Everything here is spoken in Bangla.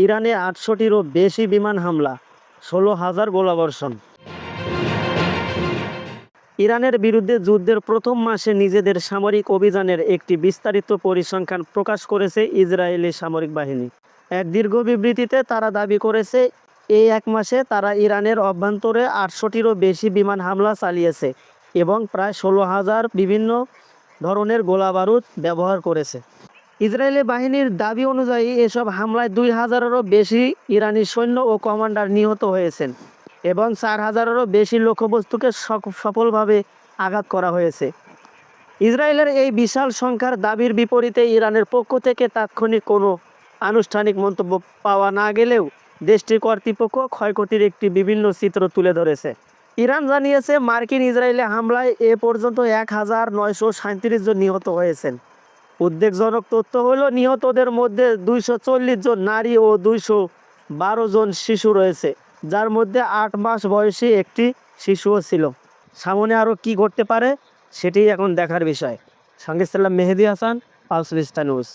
ইরানে ৮০০টিরও বেশি বিমান হামলা, ১৬,০০০ গোলাবর্ষণ। ইরানের বিরুদ্ধে যুদ্ধের প্রথম মাসে নিজেদের সামরিক অভিযানের একটি বিস্তারিত পরিসংখ্যান প্রকাশ করেছে ইসরায়েলি সামরিক বাহিনী। এক দীর্ঘ বিবৃতিতে তারা দাবি করেছে, এই এক মাসে তারা ইরানের অভ্যন্তরে ৮০০টিরও বেশি বিমান হামলা চালিয়েছে এবং প্রায় ১৬,০০০ বিভিন্ন ধরনের গোলাবারুদ ব্যবহার করেছে। ইসরায়েলি বাহিনীর দাবি অনুযায়ী এসব হামলায় ২,০০০-এরও বেশি ইরানি সৈন্য ও কমান্ডার নিহত হয়েছেন এবং ৪,০০০-এরও বেশি লক্ষ্যবস্তুকে সফলভাবে আঘাত করা হয়েছে। ইসরায়েলের এই বিশাল সংখ্যার দাবির বিপরীতে ইরানের পক্ষ থেকে তাৎক্ষণিক কোনো আনুষ্ঠানিক মন্তব্য পাওয়া না গেলেও দেশটির কর্তৃপক্ষ ক্ষয়ক্ষতির একটি বিভিন্ন চিত্র তুলে ধরেছে। ইরান জানিয়েছে, মার্কিন ইসরায়েলি হামলায় এ পর্যন্ত ১,৯৩৭ জন নিহত হয়েছেন। উদ্বেগজনক তথ্য হলো, নিহতদের মধ্যে ২৪০ জন নারী ও ২১২ জন শিশু রয়েছে, যার মধ্যে ৮ মাস বয়সী একটি শিশুও ছিল। সামনে আরও কী ঘটতে পারে সেটি এখন দেখার বিষয়। সঙ্গে ছিলাম Mehedi Hasan, pulse vista news.